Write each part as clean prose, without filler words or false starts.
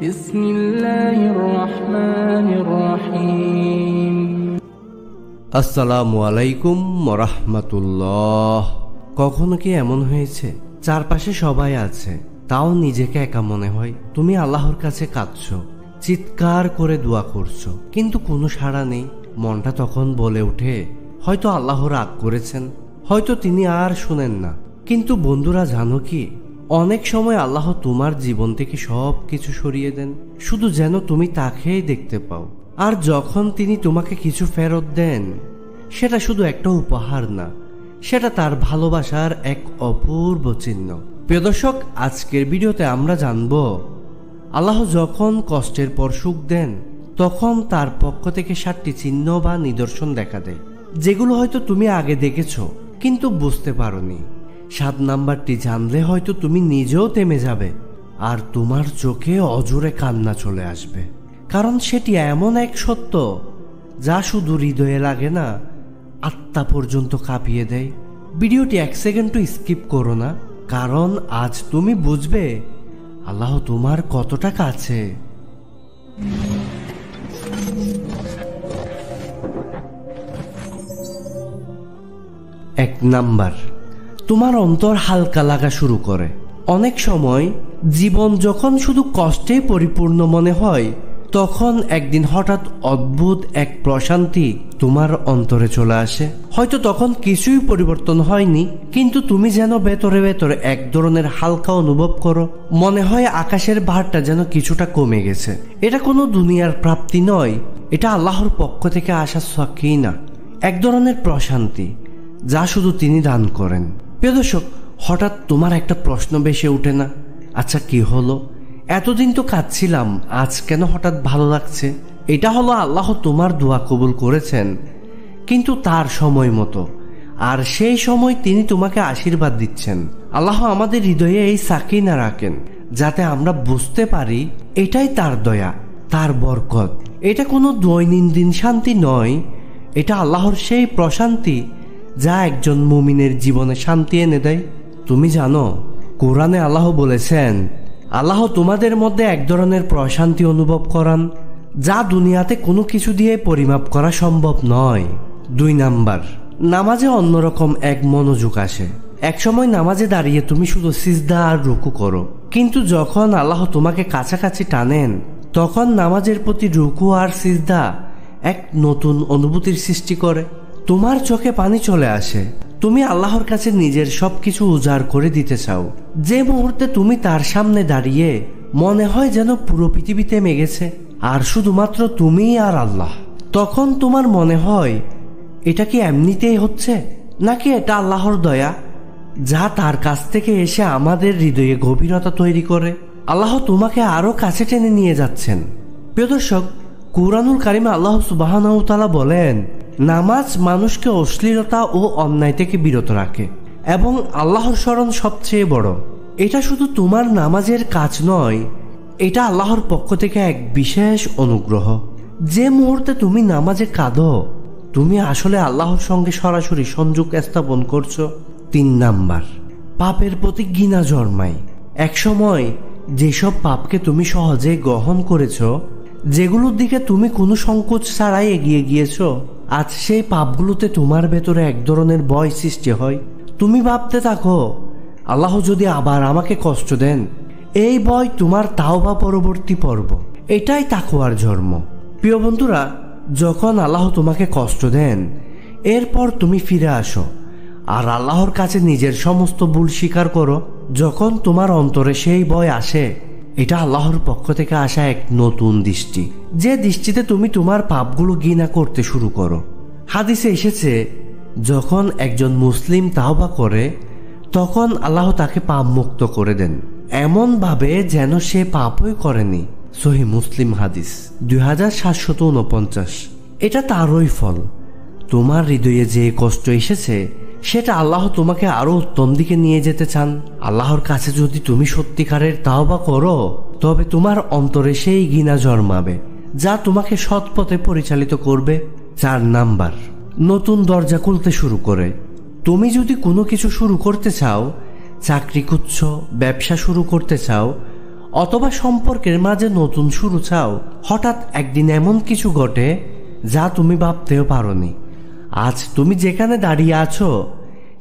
বিসমিল্লাহির রহমানির রহিম। আসসালামু আলাইকুম ওয়া রাহমাতুল্লাহ। কখনো কি এমন হয়েছে চারপাশে সবাই আছে, তাও নিজেকে একা মনে হয়? তুমি আল্লাহর কাছে কাঁদছো, চিৎকার করে দোয়া করছো, কিন্তু কোনো সাড়া নেই। মনটা তখন বলে ওঠে, হয়তো আল্লাহ রাগ করেছেন, হয়তো তিনি আর শুনেন না। কিন্তু বন্ধুরা, জানো কি, অনেক সময় আল্লাহ তোমার জীবন থেকে সব কিছু সরিয়ে দেন, শুধু যেন তুমি তাকেই দেখতে পাও। আর যখন তিনি তোমাকে কিছু ফেরত দেন, সেটা শুধু একটা উপহার না, সেটা তার ভালোবাসার এক অপূর্ব চিহ্ন। প্রিয় দর্শক, আজকের ভিডিওতে আমরা জানব, আল্লাহ যখন কষ্টের পর সুখ দেন, তখন তার পক্ষ থেকে 7টি চিহ্ন বা নিদর্শন দেখা দেয়, যেগুলো হয়তো তুমি আগে দেখেছো কিন্তু বুঝতে পারোনি। 7 নাম্বারটি জানলে হয়তো তুমি নিজেও থেমে যাবে, আর তোমার চোখে অজোরে কান্না চলে আসবে, কারণ সেটি এমন এক সত্য যা শুধু হৃদয়ে লাগে না, আত্মা পর্যন্ত কাঁপিয়ে দেয়। ভিডিওটি 1 সেকেন্ডও স্কিপ করো না, কারণ আজ তুমি বুঝবে আল্লাহ তোমার কতটা কাছে। 1 নাম্বার, তোমার অন্তর হালকা লাগা শুরু করে। অনেক সময় জীবন যখন শুধু কষ্টে পরিপূর্ণ মনে হয়, তখন একদিন হঠাৎ অদ্ভুত এক প্রশান্তি তোমার অন্তরে চলে আসে। হয়তো তখন কিছুই পরিবর্তন হয়নি, কিন্তু তুমি যেন ভেতরে ভেতরে এক ধরনের হালকা অনুভব করো। মনে হয় আকাশের ভারটা যেন কিছুটা কমে গেছে। এটা কোনো দুনিয়ার প্রাপ্তি নয়, এটা আল্লাহর পক্ষ থেকে আসা সাকিনা, এক ধরনের প্রশান্তি যা শুধু তিনি দান করেন। প্রিয় দর্শক, হঠাৎ তোমার একটা প্রশ্ন ভেসে ওঠে না, আচ্ছা কি হলো, এতদিন তো কাঁদছিলাম, আজ কেন হঠাৎ ভালো লাগছে? এটা হলো আল্লাহ তোমার দোয়া কবুল করেছেন, কিন্তু তার সময় মতো। আর সেই সময় তিনি তোমাকে আশীর্বাদ দিচ্ছেন। আল্লাহ আমাদের হৃদয়ে এই সাকিনা রাখেন, যাতে আমরা বুঝতে পারি এটাই তার দয়া, তার বরকত। এটা কোনো দৈনন্দিন শান্তি নয়, এটা আল্লাহর সেই প্রশান্তি যা একজন মুমিনের জীবনে শান্তি এনে দেয়। তুমি জানো, কোরআনে আল্লাহ বলেছেন, আল্লাহ তোমাদের মধ্যে এক ধরনের প্রশান্তি অনুভব করান যা দুনিয়াতে কোনো কিছু দিয়ে পরিমাপ করা সম্ভব নয়। 2 নাম্বার, নামাজে অন্যরকম এক মনোযোগ আসে। একসময় নামাজে দাঁড়িয়ে তুমি শুধু সিজদা আর রুকু করো, কিন্তু যখন আল্লাহ তোমাকে কাছাকাছি টানেন, তখন নামাজের প্রতি রুকু আর সিজদা এক নতুন অনুভূতির সৃষ্টি করে। তোমার চোখে পানি চলে আসে, তুমি আল্লাহর কাছে নিজের সবকিছু উজাড় করে দিতে চাও। যে মুহূর্তে তুমি তার সামনে দাঁড়িয়ে মনে হয় যেন পুরো পৃথিবী থেমে গেছে আর শুধুমাত্র তুমি আর আল্লাহ, তখন তোমার মনে হয় এটা কি এমনিতেই হচ্ছে, নাকি এটা আল্লাহর দয়া যা তার কাছ থেকে এসে আমাদের হৃদয়ে গভীরতা তৈরি করে। আল্লাহ তোমাকে আরো কাছে টেনে নিয়ে যাচ্ছেন। প্রিয় দর্শক, কুরআনুল কারিমে আল্লাহ সুবহানাহু ওয়া তাআলা বলেন, নামাজ মানুষকে অশ্লীলতা ও অন্যায় থেকে বিরত রাখে এবং আল্লাহর স্মরণ সবচেয়ে বড়। এটা শুধু তোমার নামাজের কাজ নয়, এটা আল্লাহর পক্ষ থেকে এক বিশেষ অনুগ্রহ। যে মুহূর্তে তুমি নামাজে কাঁদো, তুমি আসলে আল্লাহর সঙ্গে সরাসরি সংযোগ স্থাপন করছো। 3 নাম্বার, পাপের প্রতি ঘৃণা জন্মায়। এক সময় যেসব পাপকে তুমি সহজে গ্রহণ করেছো, যেগুলোর দিকে তুমি কোনো সংকোচ ছাড়াই এগিয়ে গিয়েছো, আজ সেই পাপগুলোতে তোমার ভেতরে এক ধরনের ভয় সৃষ্টি হয়। তুমি ভাবতে থাকো, আল্লাহ যদি আবার আমাকে কষ্ট দেন। এই ভয় তোমার তাওবা পরবর্তী পর্ব, এটাই তাকওয়ার জন্ম। প্রিয় বন্ধুরা, যখন আল্লাহ তোমাকে কষ্ট দেন, এরপর তুমি ফিরে আসো আর আল্লাহর কাছে নিজের সমস্ত ভুল স্বীকার করো। যখন তোমার অন্তরে সেই ভয় আসে, এটা আল্লাহর পক্ষ থেকে আসা এক নতুন দৃষ্টি, যে দৃষ্টিতে তুমি তোমার পাপগুলো ঘৃণা করতে শুরু করো। হাদিসে এসেছে, যখন একজন মুসলিম তাওবা করে, তখন আল্লাহ তাকে পাপ মুক্ত করে দেন, এমন ভাবে যেন সে পাপই করেনি। সহিহ মুসলিম হাদিস 2749। এটা তারই ফল। তোমার হৃদয়ে যে কষ্ট এসেছে, সেটা আল্লাহ তোমাকে আরো উত্তম দিকে নিয়ে যেতে চান। আল্লাহর কাছে যদি তুমি সত্যিকারের তাওবা করো, তবে তোমার অন্তরে সেই ঘৃণা জন্মাবে যা তোমাকে সৎ পথে পরিচালিত করবে। 4 নাম্বার, নতুন দরজা খুলতে শুরু করে। তুমি যদি কোনো কিছু শুরু করতে চাও, চাকরি খুঁজছো, ব্যবসা শুরু করতে চাও, অথবা সম্পর্কের মাঝে নতুন শুরু চাও, হঠাৎ একদিন এমন কিছু ঘটে যা তুমি ভাবতেও পারোনি। আজ তুমি যেখানে দাঁড়িয়ে আছো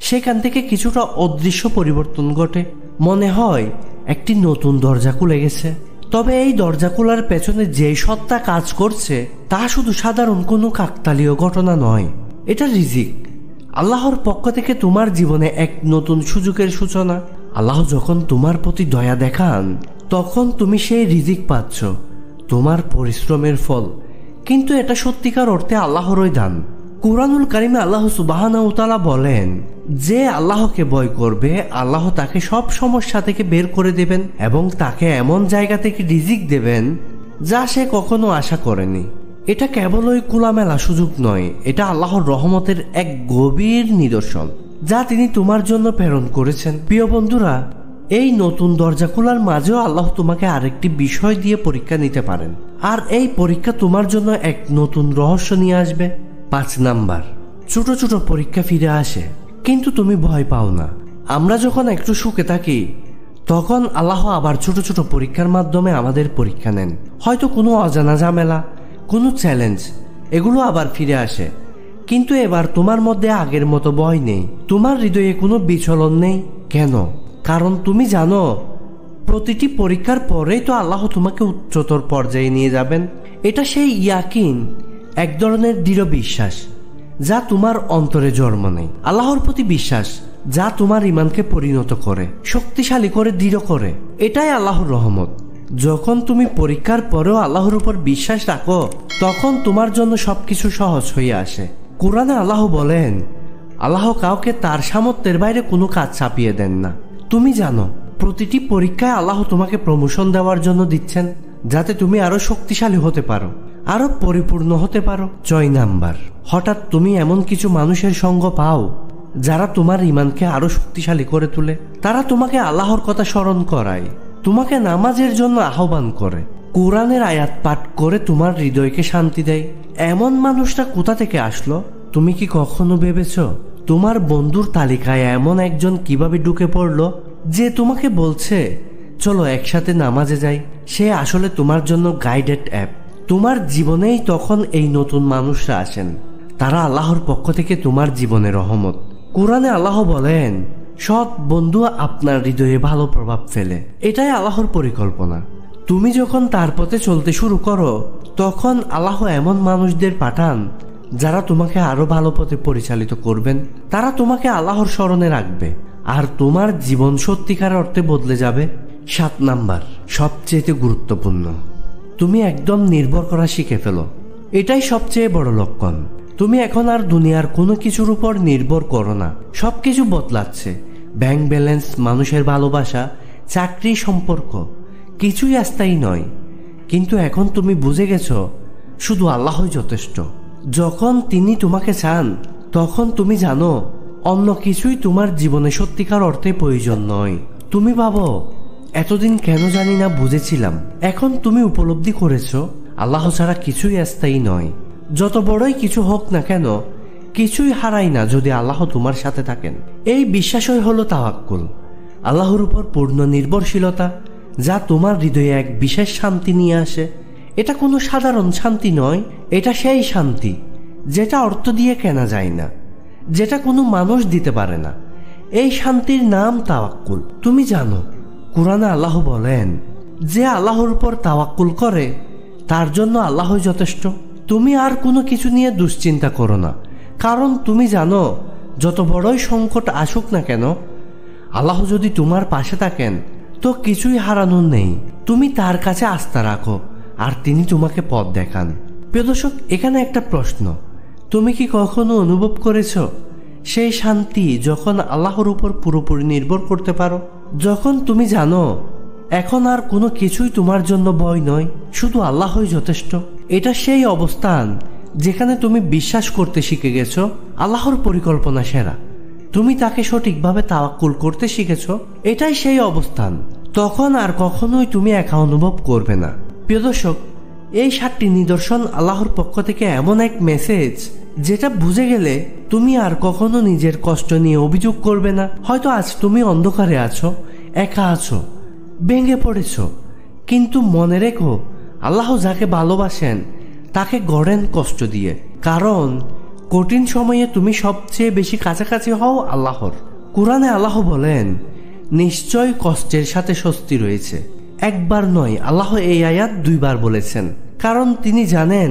সেখান থেকে কিছুটা অদৃশ্য পরিবর্তন ঘটে, মনে হয় একটি নতুন দরজা খুলে গেছে। তবে এই দরজা খোলার পেছনে যে সত্তা কাজ করছে তা শুধু সাধারণ কোনো কাকতালীয় ঘটনা নয়, এটা রিজিক, আল্লাহর পক্ষ থেকে তোমার জীবনে এক নতুন সুযোগের সূচনা। আল্লাহ যখন তোমার প্রতি দয়া দেখান তখন তুমি সেই রিজিক পাচ্ছ, তোমার পরিশ্রমের ফল। কিন্তু এটা সত্যিকার অর্থে আল্লাহরই দান। কুরআনুল কারিমে আল্লাহ সুবহানাহু ওয়া তাআলা বলেন, যে আল্লাহকে ভয় করবে আল্লাহ তাকে সব সমস্যা থেকে বের করে দেবেন এবং তাকে এমন জায়গা থেকে রিজিক দেবেন যা সে কখনো আশা করেনি। এটা কেবলই খোলামেলা সুযোগ নয়, এটা আল্লাহর রহমতের এক গভীর নিদর্শন যা তিনি তোমার জন্য প্রেরণ করেছেন। প্রিয় বন্ধুরা, এই নতুন দরজা খোলার মাঝেও আল্লাহ তোমাকে আরেকটি বিষয় দিয়ে পরীক্ষা নিতে পারেন, আর এই পরীক্ষা তোমার জন্য এক নতুন রহস্য নিয়ে আসবে। 5 নাম্বার, ছোট ছোট পরীক্ষা ফিরে আসে কিন্তু তুমি ভয় পাও না। আমরা যখন একটু সুখে থাকি তখন আল্লাহ আবার ছোট ছোট পরীক্ষার মাধ্যমে আমাদের পরীক্ষা নেন। হয়তো কোনো অজানা ঝামেলা, কোনো চ্যালেঞ্জ, এগুলো আবার ফিরে আসে। কিন্তু এবার তোমার মধ্যে আগের মতো ভয় নেই, তোমার হৃদয়ে কোনো বিচলন নেই। কেন? কারণ তুমি জানো প্রতিটি পরীক্ষার পরেই তো আল্লাহ তোমাকে উচ্চতর পর্যায়ে নিয়ে যাবেন। এটা সেই ইয়াকিন, এক ধরনের দৃঢ় বিশ্বাস যা তোমার অন্তরে জন্ম নেয়। আল্লাহর প্রতি বিশ্বাস যা তোমার ঈমানকে পরিণত করে, শক্তিশালী করে, দৃঢ় করে। এটাই আল্লাহর রহমত। যখন তুমি পরীক্ষার পরেও আল্লাহর উপর বিশ্বাস রাখো তখন তোমার জন্য সবকিছু সহজ হয়ে আসে। কোরআনে আল্লাহ বলেন, আল্লাহ কাউকে তার সামর্থ্যের বাইরে কোনো কাজ চাপিয়ে দেন না। তুমি জানো প্রতিটি পরীক্ষায় আল্লাহ তোমাকে প্রমোশন দেওয়ার জন্য দিচ্ছেন, যাতে তুমি আরো শক্তিশালী হতে পারো, আরো পরিপূর্ণ হতে পারো। 6 নাম্বার, হঠাৎ তুমি এমন কিছু মানুষের সঙ্গ পাও যারা তোমার ঈমানকে আরো শক্তিশালী করে তোলে। তারা তোমাকে আল্লাহর কথা স্মরণ করায়, তোমাকে নামাজের জন্য আহ্বান করে, কোরআনের আয়াত পাঠ করে তোমার হৃদয়কে শান্তি দেয়। এমন মানুষটা কোথা থেকে আসলো তুমি কি কখনো ভেবেছো? তোমার বন্ধুর তালিকায় এমন একজন কিভাবে ঢুকে পড়লো যে তোমাকে বলছে চলো একসাথে নামাজে যাই? সে আসলে তোমার জন্য গাইডেড অ্যাপ। তোমার জীবনেই তখন এই নতুন মানুষরা আসেন, তারা আল্লাহর পক্ষ থেকে তোমার জীবনে রহমত। কোরআনে আল্লাহ বলেন, সৎ বন্ধু আপনার হৃদয়ে ভালো প্রভাব ফেলে। এটাই আল্লাহর পরিকল্পনা। তুমি যখন তার পথে চলতে শুরু করো তখন আল্লাহ এমন মানুষদের পাঠান যারা তোমাকে আরো ভালো পথে পরিচালিত করবেন। তারা তোমাকে আল্লাহর স্মরণে রাখবে আর তোমার জীবন সত্যিকার অর্থে বদলে যাবে। 7 নাম্বার, সবচেয়ে গুরুত্বপূর্ণ, তুমি একদম নির্ভর করা শিখে ফেলো। এটাই সবচেয়ে বড় লক্ষণ। তুমি এখন আর দুনিয়ার কোনো কিছুর উপর নির্ভর করো না। সবকিছু বদলাচ্ছে, ব্যাংক ব্যালেন্স, মানুষের ভালোবাসা, চাকরি, সম্পর্ক, কিছুই স্থায়ী নয়। কিন্তু এখন তুমি বুঝে গেছো শুধু আল্লাহই যথেষ্ট। যখন তিনি তোমাকে চান তখন তুমি জানো অন্য কিছুই তোমার জীবনে সত্যিকার অর্থে প্রয়োজন নয়। তুমি ভাবো এতদিন কেন জানি না বুঝেছিলাম। এখন তুমি উপলব্ধি করেছো আল্লাহ ছাড়া কিছুই স্থায়ী নয়। যত বড়ই কিছু হোক না কেন, কিছুই হারাই না যদি আল্লাহ তোমার সাথে থাকেন। এই বিশ্বাসই হলো তাওয়াক্কুল, আল্লাহর উপর পূর্ণ নির্ভরশীলতা, যা তোমার হৃদয়ে এক বিশেষ শান্তি নিয়ে আসে। এটা কোনো সাধারণ শান্তি নয়, এটা সেই শান্তি যেটা অর্থ দিয়ে কেনা যায় না, যেটা কোনো মানুষ দিতে পারে না। এই শান্তির নাম তাওয়াক্কুল। তুমি জানো কোরআনে আল্লাহ বলেন, যে আল্লাহর উপর তাওয়াক্কুল করে তার জন্য আল্লাহই যথেষ্ট। তুমি আর কোনো কিছু নিয়ে দুশ্চিন্তা করো না, কারণ তুমি জানো যত বড়ই সংকট আসুক না কেন, আল্লাহ যদি তোমার পাশে থাকেন তো কিছুই হারানোর নেই। তুমি তার কাছে আস্থা রাখো আর তিনি তোমাকে পথ দেখান। প্রিয় দর্শক, এখানে একটা প্রশ্ন, তুমি কি কখনো অনুভব করেছো সেই শান্তি যখন আল্লাহর উপর পুরোপুরি নির্ভর করতে পারো? যখন তুমি জানো এখন আর কোনো কিছুই তোমার জন্য ভয় নয়, শুধু আল্লাহই যথেষ্ট। এটা সেই অবস্থান যেখানে তুমি বিশ্বাস করতে শিখে গেছো আল্লাহর পরিকল্পনা সেরা। তুমি তাকে সঠিকভাবে তাওয়াক্কুল করতে শিখেছো। এটাই সেই অবস্থান। তখন আর কখনোই তুমি একা অনুভব করবে না। প্রিয় দর্শক, এই 7টি নিদর্শন আল্লাহর পক্ষ থেকে এমন এক মেসেজ যেটা বুঝে গেলে তুমি আর কখনো নিজের কষ্ট নিয়ে অভিযোগ করবে না। হয়তো আজ তুমি অন্ধকারে আছো, একা আছো, ভেঙে পড়েছো, কিন্তু মনে রেখো, আল্লাহ যাকে ভালোবাসেন তাকে গড়েন কষ্ট দিয়ে, কারণ কঠিন সময়ে তুমি সবচেয়ে বেশি কাছাকাছি হও আল্লাহর। কোরআনে আল্লাহ বলেন, নিশ্চয় কষ্টের সাথে স্বস্তি রয়েছে। একবার নয়, আল্লাহ এই আয়াত 2 বার বলেছেন, কারণ তিনি জানেন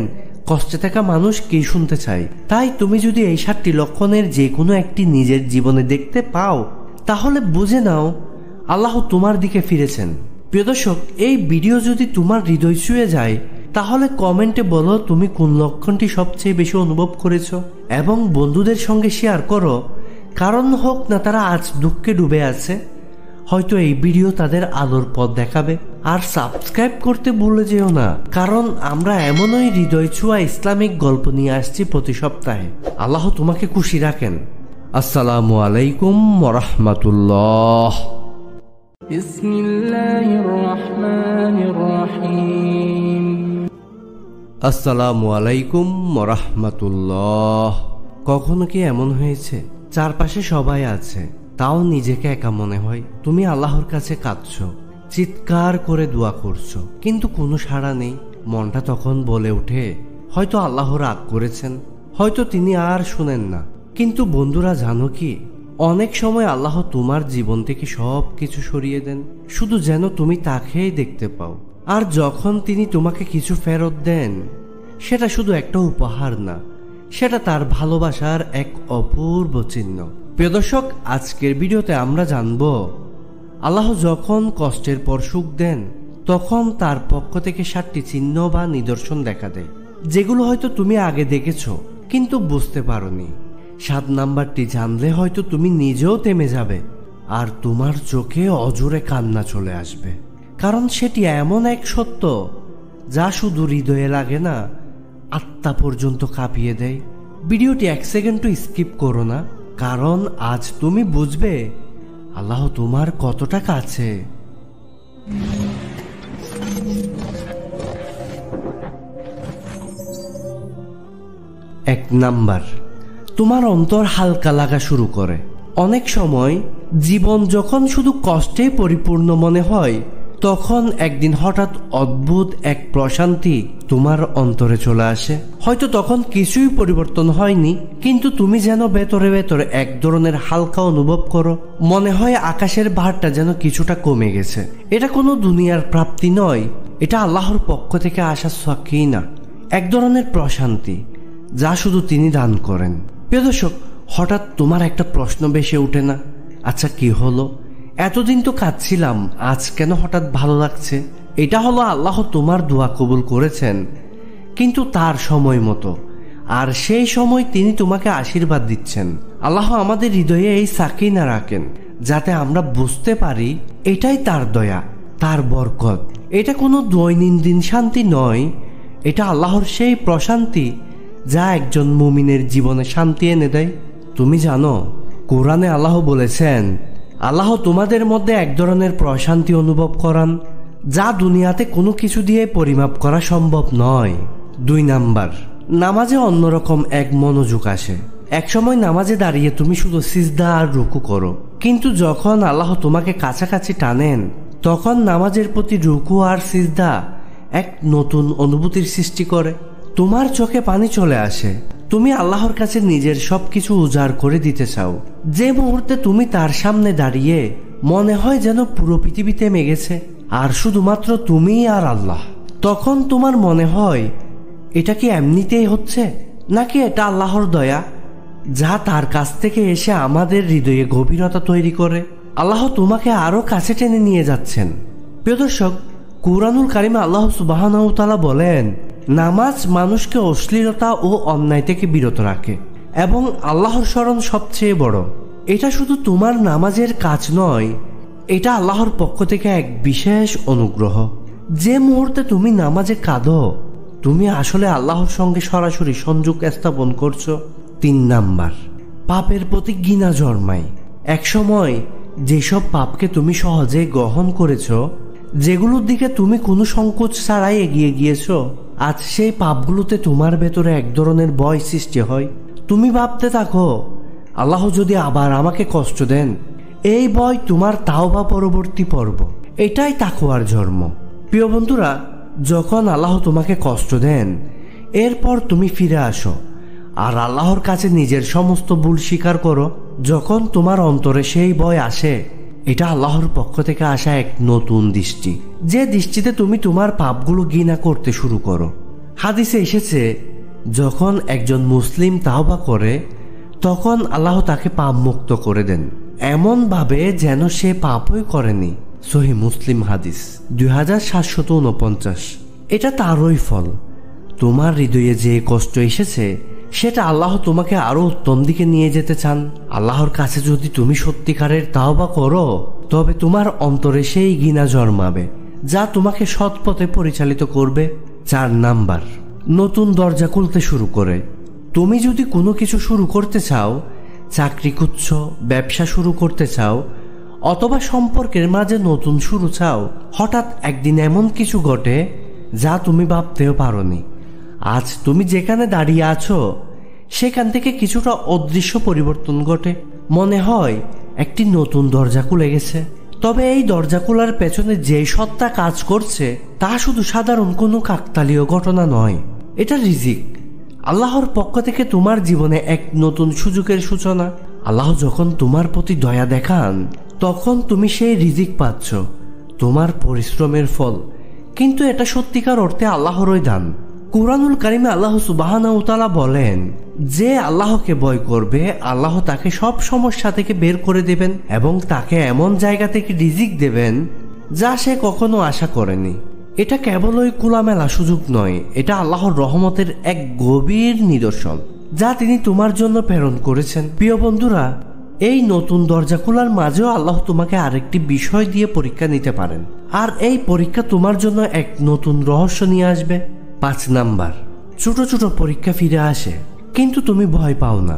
কষ্টে থাকা মানুষ কি শুনতে চায়। তাই তুমি যদি এই 7টি লক্ষণের যে কোনো একটি নিজের জীবনে দেখতে পাও, তাহলে বুঝে নাও আল্লাহ তোমার দিকে ফিরেছেন। প্রিয় দর্শক, এই ভিডিও যদি তোমার হৃদয় ছুঁয়ে যায়, তাহলে কমেন্টে বলো তুমি কোন লক্ষণটি সবচেয়ে বেশি অনুভব করেছো, এবং বন্ধুদের সঙ্গে শেয়ার করো। কারণ হোক না তারা আজ দুঃখে ডুবে আছে, হয়তো এই ভিডিও তাদের আলোর পথ দেখাবে। আর সাবস্ক্রাইব করতে ভুলে যেও না, কারণ আমরা এমনই হৃদয় ছোঁয়া ইসলামিক গল্প নিয়ে আসছি প্রতি সপ্তাহে। আল্লাহ তোমাকে খুশি রাখেন। আসসালামু আলাইকুম ওয়া রাহমাতুল্লাহ। বিসমিল্লাহির রহমানির রহিম। আসসালামু আলাইকুম ওয়া রাহমাতুল্লাহ। কখনো কি এমন হয়েছে চারপাশে সবাই আছে, তাও নিজেকে একা মনে হয়? তুমি আল্লাহর কাছে কাঁদছো, চিৎকার করে দোয়া করছো, কিন্তু কোনো সাড়া নেই। মনটা তখন বলে ওঠে, হয়তো আল্লাহ রাগ করেছেন, হয়তো তিনি আর শুনেন না। কিন্তু বন্ধুরা, জানো কি, অনেক সময় আল্লাহ তোমার জীবন থেকে সব কিছু সরিয়ে দেন, শুধু যেন তুমি তাকেই দেখতে পাও। আর যখন তিনি তোমাকে কিছু ফেরত দেন, সেটা শুধু একটা উপহার না, সেটা তার ভালোবাসার এক অপূর্ব চিহ্ন। প্রিয় দর্শক, আজকের ভিডিওতে আমরা জানব, আল্লাহ যখন কষ্টের পর সুখ দেন, তখন তার পক্ষ থেকে 7টি চিহ্ন বা নিদর্শন দেখা দেয়, যেগুলো হয়তো তুমি আগে দেখেছো কিন্তু বুঝতে পারোনি। 7 নাম্বারটি জানলে হয়তো তুমি নিজেও থেমে যাবে, আর তোমার চোখে অজোরে কান্না চলে আসবে, কারণ সেটি এমন এক সত্য যা শুধু হৃদয়ে লাগে না, আত্মা পর্যন্ত কাঁপিয়ে দেয়। ভিডিওটি 1 সেকেন্ডও স্কিপ করো না, কারণ আজ তুমি বুঝবে আল্লাহ তোমার কতটা কাছে। 1 নাম্বার, তোমার অন্তর হালকা লাগা শুরু করে। অনেক সময় জীবন যখন শুধু কষ্টে পরিপূর্ণ মনে হয়, তখন একদিন হঠাৎ অদ্ভুত এক প্রশান্তি তোমার অন্তরে চলে আসে। হয়তো তখন কিছুই পরিবর্তন হয়নি, কিন্তু তুমি যেন ভেতরে ভেতরে এক ধরনের হালকা অনুভব করো। মনে হয় আকাশের ভারটা যেন কিছুটা কমে গেছে। এটা কোনো দুনিয়ার প্রাপ্তি নয়, এটা আল্লাহর পক্ষ থেকে আসা সাকিনা, এক ধরনের প্রশান্তি যা শুধু তিনি দান করেন। প্রিয় দর্শক, হঠাৎ তোমার একটা প্রশ্ন ভেসে ওঠে না, আচ্ছা কি হলো, এতদিন তো কাঁদছিলাম, আজ কেন হঠাৎ ভালো লাগছে? এটা হলো আল্লাহ তোমার দোয়া কবুল করেছেন, কিন্তু তার সময় মতো, আর সেই সময় তিনি তোমাকে আশীর্বাদ দিচ্ছেন। আল্লাহ আমাদের হৃদয়ে এই সাকিনা রাখেন, যাতে আমরা বুঝতে পারি এটাই তার দয়া, তার বরকত। এটা কোনো দৈনন্দিন শান্তি নয়, এটা আল্লাহর সেই প্রশান্তি যা একজন মুমিনের জীবনে শান্তি এনে দেয়। তুমি জানো, কোরআনে আল্লাহ বলেছেন, আল্লাহ তোমাদের মধ্যে এক ধরনের প্রশান্তি অনুভব করান যা দুনিয়াতে কোনো কিছু দিয়ে পরিমাপ করা সম্ভব নয়। 2 নাম্বার, নামাজে অন্যরকম এক মনোযোগ আসে। এক সময় নামাজে দাঁড়িয়ে তুমি শুধু সিজদা আর রুকু করো, কিন্তু যখন আল্লাহ তোমাকে কাছাকাছি টানেন, তখন নামাজের প্রতি রুকু আর সিজদা এক নতুন অনুভূতির সৃষ্টি করে। তোমার চোখে পানি চলে আসে, তুমি আল্লাহর কাছে নিজের সবকিছু উজাড় করে দিতে চাও। যে মুহূর্তে তুমি তার সামনে দাঁড়িয়ে মনে হয় যেন পুরো পৃথিবী থেমে গেছে, আর শুধুমাত্র তুমি আর আল্লাহ, তখন তোমার মনে হয় এটা কি এমনিতেই হচ্ছে, নাকি এটা আল্লাহর দয়া যা তার কাছ থেকে এসে আমাদের হৃদয়ে গভীরতা তৈরি করে। আল্লাহ তোমাকে আরো কাছে টেনে নিয়ে যাচ্ছেন। প্রিয় দর্শক, কুরআনুল কারিমে আল্লাহ সুবহানাহু ওয়া তাআলা বলেন, নামাজ মানুষকে অশ্লীলতা ও অন্যায় থেকে বিরত রাখে এবং আল্লাহর স্মরণ সবচেয়ে বড়। এটা শুধু তোমার নামাজের কাজ নয়, এটা আল্লাহর পক্ষ থেকে এক বিশেষ অনুগ্রহ। যে মুহূর্তে তুমি নামাজে কাঁদো, তুমি আসলে আল্লাহর সঙ্গে সরাসরি সংযোগ স্থাপন করছো। 3 নাম্বার, পাপের প্রতি ঘৃণা জন্মায়। এক সময় যেসব পাপকে তুমি সহজে গ্রহণ করেছো, যেগুলোর দিকে তুমি কোনো সংকোচ ছাড়াই এগিয়ে গিয়েছো, আজ সেই পাপগুলোতে তোমার ভেতরে এক ধরনের ভয় সৃষ্টি হয়। তুমি ভাবতে থাকো, আল্লাহ যদি আবার আমাকে কষ্ট দেন। এই ভয় তোমার তাওবা পরবর্তী পর্ব। এটাই তাকওয়ার জন্ম। প্রিয় বন্ধুরা, যখন আল্লাহ তোমাকে কষ্ট দেন, এরপর তুমি ফিরে আসো আর আল্লাহর কাছে নিজের সমস্ত ভুল স্বীকার করো, যখন তোমার অন্তরে সেই ভয় আসে, এটা আল্লাহর পক্ষ থেকে আসা এক নতুন দৃষ্টি, যে দৃষ্টিতে তুমি তোমার পাপগুলো ঘৃণা করতে শুরু করো। হাদিসে এসেছে, যখন একজন মুসলিম তাওবা করে, তখন আল্লাহ তাকে পাপ মুক্ত করে দেন, এমন ভাবে যেন সে পাপই করেনি। সহিহ মুসলিম হাদিস 2749। এটা তারই ফল। তোমার হৃদয়ে যে কষ্ট এসেছে, সেটা আল্লাহ তোমাকে আরো উত্তম দিকে নিয়ে যেতে চান। আল্লাহর কাছে যদি তুমি সত্যিকারের তাওবা করো, তবে তোমার অন্তরে সেই ঘৃণা জন্মাবে, যা তোমাকে সৎ পথে পরিচালিত করবে। 4 নাম্বার, নতুন দরজা খুলতে শুরু করে। তুমি যদি কোনো কিছু শুরু করতে চাও, চাকরি খুঁজছ, ব্যবসা শুরু করতে চাও, অথবা সম্পর্কের মাঝে নতুন শুরু চাও, হঠাৎ একদিন এমন কিছু ঘটে যা তুমি ভাবতেও পারোনি। আজ তুমি যেখানে দাঁড়িয়ে আছো, সেখান থেকে কিছুটা অদৃশ্য পরিবর্তন ঘটে। মনে হয় একটি নতুন দরজা খুলে গেছে। তবে এই দরজা খোলার পেছনে যে সত্তা কাজ করছে, তা শুধু সাধারণ কোনো কাকতালীয় ঘটনা নয়। এটা রিজিক, আল্লাহর পক্ষ থেকে তোমার জীবনে এক নতুন সুযোগের সূচনা। আল্লাহ যখন তোমার প্রতি দয়া দেখান, তখন তুমি সেই রিজিক পাচ্ছ, তোমার পরিশ্রমের ফল। কিন্তু এটা সত্যিকার অর্থে আল্লাহরই দান। কুরআনুল কারিমে আল্লাহ সুবহানাহু ওয়া তাআলা বলেন, যে আল্লাহকে ভয় করবে, আল্লাহ তাকে সব সমস্যা থেকে বের করে দেবেন এবং তাকে এমন জায়গা থেকে রিজিক দেবেন যা সে কখনো আশা করেনি। এটা কেবলই খোলামেলা সুযোগ নয়, এটা আল্লাহর রহমতের এক গভীর নিদর্শন, যা তিনি তোমার জন্য প্রেরণ করেছেন। প্রিয় বন্ধুরা, এই নতুন দরজা খোলার মাঝেও আল্লাহ তোমাকে আরেকটি বিষয় দিয়ে পরীক্ষা নিতে পারেন, আর এই পরীক্ষা তোমার জন্য এক নতুন রহস্য নিয়ে আসবে। 5 নাম্বার, ছোট ছোট পরীক্ষা ফিরে আসে, কিন্তু তুমি ভয় পাও না।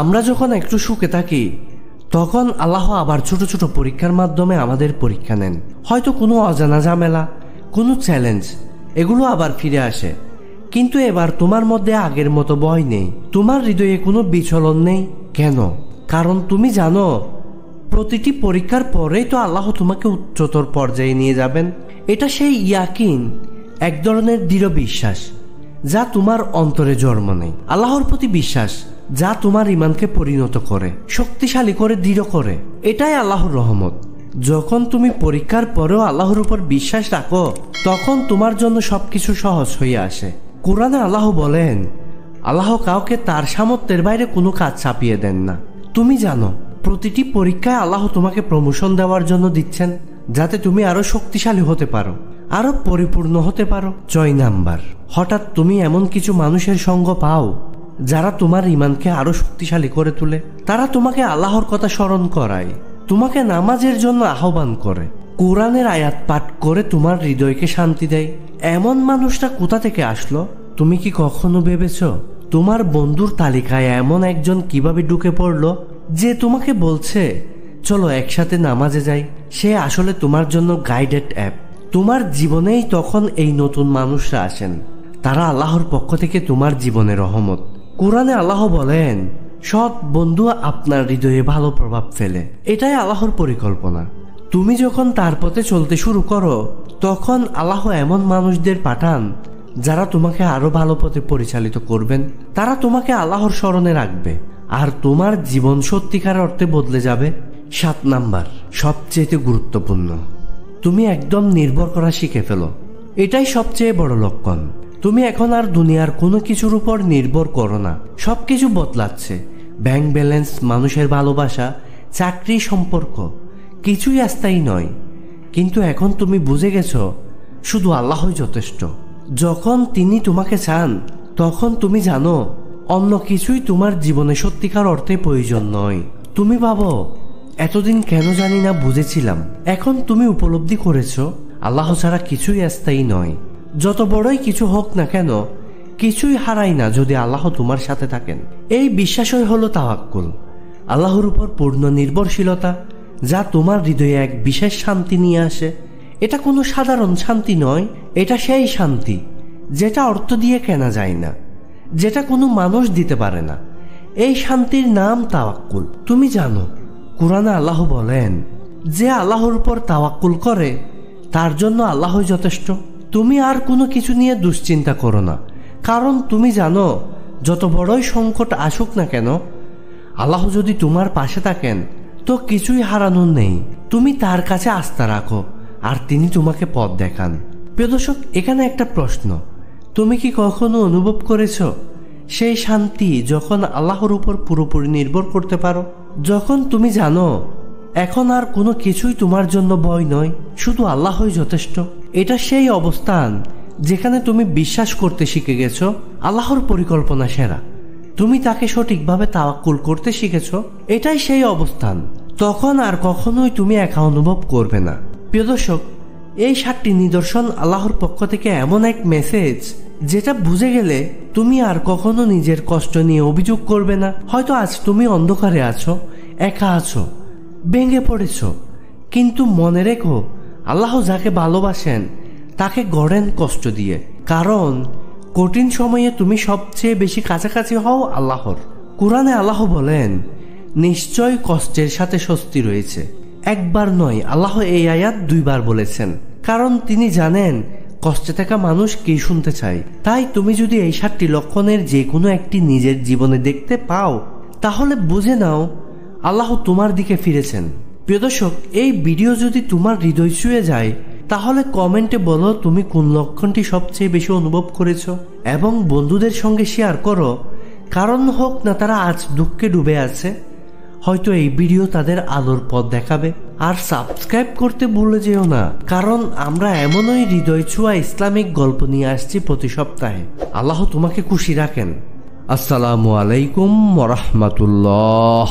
আমরা যখন একটু সুখে থাকি, তখন আল্লাহ আবার ছোট ছোট পরীক্ষার মাধ্যমে আমাদের পরীক্ষা নেন। হয়তো কোনো অজানা ঝামেলা, কোনো চ্যালেঞ্জ, এগুলো আবার ফিরে আসে। কিন্তু এবার তোমার মধ্যে আগের মতো ভয় নেই, তোমার হৃদয়ে কোনো বিচলন নেই। কেন? কারণ তুমি জানো, প্রতিটি পরীক্ষার পরেই তো আল্লাহ তোমাকে উচ্চতর পর্যায়ে নিয়ে যাবেন। এটা সেই ইয়াকিন, এক ধরনের দৃঢ় বিশ্বাস যা তোমার অন্তরে জন্ম নেয়। আল্লাহর প্রতি বিশ্বাস যা তোমার ঈমানকে পরিণত করে, শক্তিশালী করে, দৃঢ় করে। এটাই আল্লাহর রহমত। যখন তুমি পরীক্ষার পরেও আল্লাহর উপর বিশ্বাস রাখো, তখন তোমার জন্য সবকিছু সহজ হয়ে আসে। কোরআনে আল্লাহ বলেন, আল্লাহ কাউকে তার সামর্থ্যের বাইরে কোনো কাজ চাপিয়ে দেন না। তুমি জানো, প্রতিটি পরীক্ষায় আল্লাহ তোমাকে প্রমোশন দেওয়ার জন্য দিচ্ছেন, যাতে তুমি আরো শক্তিশালী হতে পারো, আরো পরিপূর্ণ হতে পারো। 6 নাম্বার, হঠাৎ তুমি এমন কিছু মানুষের সঙ্গ পাও যারা তোমার ঈমানকে আরো শক্তিশালী করে তোলে। তারা তোমাকে আল্লাহর কথা স্মরণ করায়, তোমাকে নামাজের জন্য আহ্বান করে, কোরআনের আয়াত পাঠ করে তোমার হৃদয়কে শান্তি দেয়। এমন মানুষটা কোথা থেকে আসলো? তুমি কি কখনো ভেবেছো তোমার বন্ধুর তালিকায় এমন একজন কিভাবে ঢুকে পড়লো যে তোমাকে বলছে চলো একসাথে নামাজে যাই? সে আসলে তোমার জন্য গাইডেড অ্যাপ। তোমার জীবনেই তখন এই নতুন মানুষরা আসেন। তারা আল্লাহর পক্ষ থেকে তোমার জীবনে রহমত। কোরআনে আল্লাহ বলেন, সৎ বন্ধু আপনার হৃদয়ে ভালো প্রভাব ফেলে। এটাই আল্লাহর পরিকল্পনা। তুমি যখন তার পথে চলতে শুরু করো, তখন আল্লাহ এমন মানুষদের পাঠান যারা তোমাকে আরো ভালো পথে পরিচালিত করবেন। তারা তোমাকে আল্লাহর স্মরণে রাখবে, আর তোমার জীবন সত্যিকার অর্থে বদলে যাবে। 7 নাম্বার, সবচেয়ে গুরুত্বপূর্ণ, তুমি একদম নির্ভর করা শিখে ফেলো। এটাই সবচেয়ে বড় লক্ষণ। তুমি এখন আর দুনিয়ার কোনো কিছুর উপর নির্ভর করো না। সবকিছু বদলাচ্ছে, ব্যাংক ব্যালেন্স, মানুষের ভালোবাসা, চাকরি, সম্পর্ক, কিছুই স্থায়ী নয়। কিন্তু এখন তুমি বুঝে গেছো, শুধু আল্লাহই যথেষ্ট। যখন তিনি তোমাকে চান, তখন তুমি জানো অন্য কিছুই তোমার জীবনে সত্যিকার অর্থে প্রয়োজন নয়। তুমি ভাবো, এতদিন কেন জানি না বুঝেছিলাম। এখন তুমি উপলব্ধি করেছো, আল্লাহ ছাড়া কিছুই স্থায়ী নয়। যত বড়ই কিছু হোক না কেন, কিছুই হারাই না যদি আল্লাহ তোমার সাথে থাকেন। এই বিশ্বাসই হলো তাওয়াক্কুল, আল্লাহর উপর পূর্ণ নির্ভরশীলতা, যা তোমার হৃদয়ে এক বিশেষ শান্তি নিয়ে আসে। এটা কোনো সাধারণ শান্তি নয়, এটা সেই শান্তি যেটা অর্থ দিয়ে কেনা যায় না, যেটা কোনো মানুষ দিতে পারে না। এই শান্তির নাম তাওয়াক্কুল। তুমি জানো, কোরআনে আল্লাহ বলেন, যে আল্লাহর উপর তাওয়াক্কুল করে তার জন্য আল্লাহই যথেষ্ট। তুমি আর কোনো কিছু নিয়ে দুশ্চিন্তা করো না, কারণ তুমি জানো যত বড়ই সংকট আসুক না কেন, আল্লাহ যদি তোমার পাশে থাকেন তো কিছুই হারানোর নেই। তুমি তার কাছে আস্থা রাখো আর তিনি তোমাকে পথ দেখান। প্রিয় দর্শক, এখানে একটা প্রশ্ন, তুমি কি কখনো অনুভব করেছো সেই শান্তি যখন আল্লাহর উপর পুরোপুরি নির্ভর করতে পারো? যখন তুমি জানো এখন আর কোনো কিছুই তোমার জন্য ভয় নয়, শুধু আল্লাহই যথেষ্ট। এটা সেই অবস্থান যেখানে তুমি বিশ্বাস করতে শিখে গেছো আল্লাহর পরিকল্পনা সেরা, তুমি তাকে সঠিকভাবে তাওয়াক্কুল করতে শিখেছো। এটাই সেই অবস্থান, তখন আর কখনোই তুমি একা অনুভব করবে না। প্রিয় দর্শক, এই 7টি নিদর্শন আল্লাহর পক্ষ থেকে এমন এক মেসেজ যেটা বুঝে গেলে তুমি আর কখনো নিজের কষ্ট নিয়ে অভিযোগ করবে না। হয়তো আজ তুমি অন্ধকারে আছো, একা আছো, ভেঙে পড়েছো, কিন্তু মনে রেখো আল্লাহ যাকে ভালোবাসেন তাকে গড়েন কষ্ট দিয়ে, কারণ কঠিন সময়ে তুমি সবচেয়ে বেশি কাছাকাছি হও আল্লাহর। কোরআনে আল্লাহ বলেন, নিশ্চয় কষ্টের সাথে স্বস্তি রয়েছে। একবার নয়, আল্লাহ এই আয়াত 2 বার বলেছেন, কারণ তিনি জানেন কষ্টে থাকা মানুষ কি শুনতে চায়। তাই তুমি যদি এই 7টি লক্ষণের যে কোনো একটি নিজের জীবনে দেখতে পাও, তাহলে বুঝে নাও আল্লাহ তোমার দিকে ফিরেছেন। প্রিয় দর্শক, এই ভিডিও যদি তোমার হৃদয় ছুঁয়ে যায়, তাহলে কমেন্টে বলো তুমি কোন লক্ষণটি সবচেয়ে বেশি অনুভব করেছো, এবং বন্ধুদের সঙ্গে শেয়ার করো। কারণ হোক না তারা আজ দুঃখে ডুবে আছে, হয়তো এই ভিডিও তাদের আলোর পথ দেখাবে। আর সাবস্ক্রাইব করতে ভুলে যেও না, কারণ আমরা এমনই হৃদয় ছোঁয়া ইসলামিক গল্প নিয়ে আসছি প্রতি সপ্তাহে। আল্লাহ তোমাকে খুশি রাখেন। আসসালামু আলাইকুম ওয়া রাহমাতুল্লাহ।